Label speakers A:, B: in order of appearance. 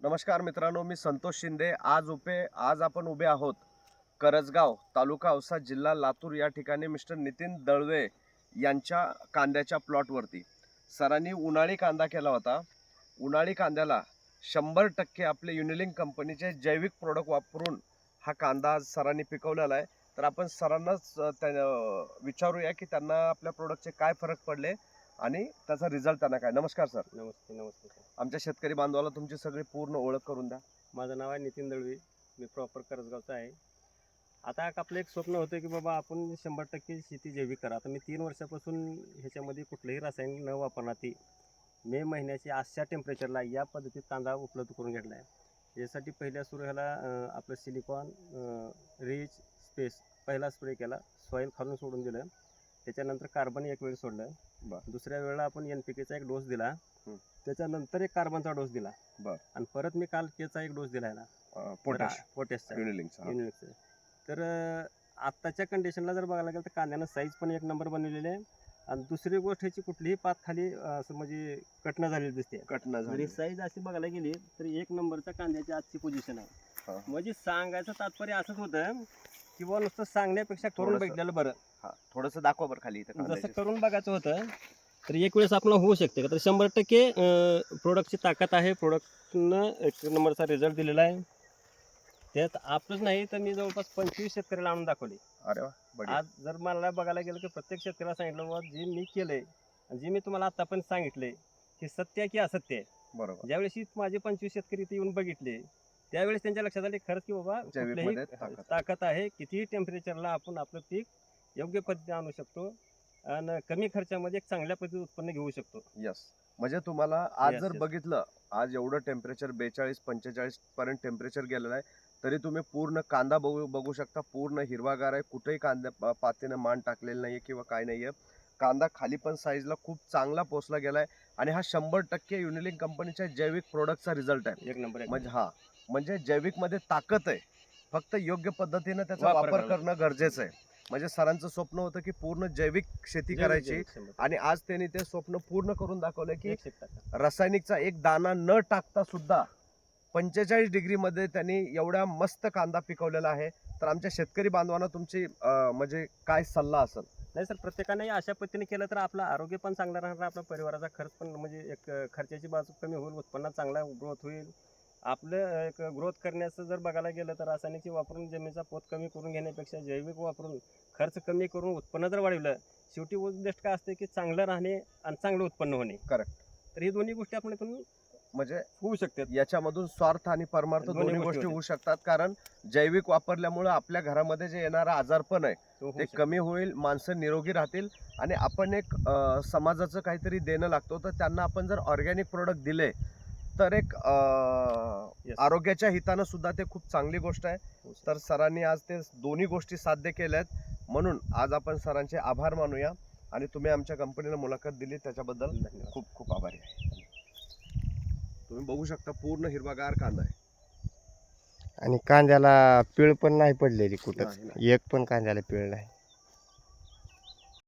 A: नमस्कार मित्रांनो, मी संतोष शिंदे. आज आपण उभे आहोत करजगाव, तालुका औसा, जिल्हा लातूर या ठिकाणी मिस्टर नितीन दळवे यांच्या कांद्याच्या प्लॉटवरती. सरांनी उन्हाळी कांदा केला होता. उन्हाळी कांद्याला 100% आपले युनिलिंक कंपनीचे जैविक प्रोडक्ट वापरून हा कांदा आज सरांनी पिकवलेला आहे. तर आपण सरांनाच विचारूया की त्यांना आपल्या प्रोडक्टचे काय फरक पडले आणि त्याचा रिझल्ट त्यांना काय. नमस्कार सर.
B: नमस्ते नमस्ते सर.
A: आमच्या शेतकरी बांधवाला तुमची सगळी पूर्ण ओळख करून द्या.
B: माझं नाव आहे नितीन दळवी. मी प्रॉपर करजगावचा आहे. आता आपलं एक स्वप्न होतं की बाबा आपण 100% शेती जैविक करा. आता मी 3 वर्षापासून ह्याच्यामध्ये कुठलंही रासायनिक न वापरणार मे महिन्याची आजच्या टेम्परेचरला या पद्धतीत कांदा उपलब्ध करून घेतला आहे. यासाठी पहिल्या सुरू ह्याला आपलं सिलिकॉन रिच स्पेस पहिला स्प्रे केला, सॉईल खालून सोडून दिलं. त्याच्यानंतर कार्बन एक वेळ सोडलं. दुसऱ्या वेळेला आपण NPKचा एक डोस दिला. त्याच्यानंतर एक कार्बनचा डोस दिला. आणि परत मी काल केचा एक डोस दिलाय ना, पोटॅशचा युनिलिंकचा. तर आत्ताच्या कंडिशनला जर बघायला गेलं तर कांद्यानं साईज पण एक नंबर बनवलेली आहे. आणि दुसरी गोष्ट ह्याची कुठलीही पात खाली असं म्हणजे कटणं झालेली दिसते. आणि साईज अशी बघायला गेली तर एक नंबरच्या कांद्याची आजची पोझिशन आहे. म्हणजे सांगायचं तात्पर्य असंच होतं की बुवा नुसतं सांगण्यापेक्षा करून बघितलेलं बरं.
A: थोडंसं दाखवा बरं खाली.
B: जसं करून बघायचं होतं तर एक वेळेस आपण होऊ शकते का, तर 100% प्रोडक्टची ताकद आहे. प्रोडक्टनं एक नंबरचा रिझल्ट दिलेला आहे. त्यात आपलंच नाही तर मी जवळपास 25 शेतकऱ्याला आणून दाखवले.
A: अरे वा.
B: आज जर मला बघायला गेलं की प्रत्येक शेतकऱ्याला सांगितलं बाबा जे मी केलंय, जे मी तुम्हाला आता पण सांगितलंय हे सत्य आहे की असत्य आहे.
A: बरोबर.
B: ज्यावेळेस माझे 25 शेतकरी इथे येऊन बघितले त्यावेळेस त्यांच्या लक्षात आले खरंच की बाबा कुठलीही ताकद आहे. कितीही टेम्परेचरला आपण आपलं पीक योग्य पद्धतीने आणू शकतो आणि कमी खर्चामध्ये एक चांगल्या पद्धतीने उत्पन्न घेऊ शकतो.
A: यस. म्हणजे तुम्हाला आज जर बघितलं, आज एवढं टेम्परेचर 42-45 पर्यंत टेम्परेचर गेलेलं आहे, तरी तुम्ही पूर्ण कांदा बघू शकता. पूर्ण हिरवागार आहे. कुठेही कांद्या पातीनं मान टाकलेलं नाहीये किंवा काय नाहीये. कांदा खाली पण साईजला खूप चांगला पोचला गेलाय आणि हा 100% युनिलिंक कंपनीच्या जैविक प्रोडक्टचा रिझल्ट आहे.
B: एक नंबर.
A: म्हणजे जैविक मध्ये ताकद आहे. फक्त योग्य पद्धतीने त्याचा वापर करणं गरजेचं आहे. म्हणजे सरांचं स्वप्न होतं की पूर्ण जैविक शेती करायची आणि आज त्यांनी ते स्वप्न पूर्ण करून दाखवलं की रासायनिकचा एक दाना न टाकता सुद्धा 45 डिग्री मध्ये त्यांनी एवढा मस्त कांदा पिकवलेला आहे. तर आमच्या शेतकरी बांधवांना तुमची म्हणजे काय सल्ला असेल?
B: नाही सर, प्रत्येकाने अशा पद्धतीने केलं तर आपलं आरोग्य पण चांगलं राहणार, आपला परिवाराचा खर्च पण म्हणजे एक खर्चाची बाजू कमी होईल, उत्पन्नात चांगला ग्रोथ होईल. आपलं एक ग्रोथ करण्याचं जर बघायला गेलं तर रासायनिकची वापरून जमिनीचा पोत कमी करून घेण्यापेक्षा जैविक वापरून खर्च कमी करून उत्पन्न जर वाढवलं, शेवटी उद्दिष्ट काय असते की चांगलं राहणे आणि चांगलं उत्पन्न होणे.
A: करेक्ट.
B: तर ही दोन्ही गोष्टी आपण इथून
A: म्हणजे
B: होऊ शकतात.
A: याच्यामधून स्वार्थ आणि परमार्थ दोन्ही गोष्टी होऊ शकतात. कारण जैविक वापरल्यामुळे आपल्या घरामध्ये जे येणारा आजारपण आहे ते कमी होईल, माणसं निरोगी राहतील आणि आपण एक समाजाचं काहीतरी देणं लागतो. तर त्यांना आपण जर ऑर्गॅनिक प्रोडक्ट दिले तर एक आरोग्याच्या हितानं सुद्धा ते खूप चांगली गोष्ट आहे. तर सरांनी आज ते दोन्ही गोष्टी साध्य केल्यात, म्हणून आज आपण सरांचे आभार मानूया आणि तुम्ही आमच्या कंपनीला मुलाखत दिली त्याच्याबद्दल खूप खूप आभारी आहे. तुम्ही बघू शकता पूर्ण हिरवागार कांदा आहे
C: आणि कांद्याला पीळ पण नाही पडलेली कुठं, एक पण कांद्याला पीळ नाही.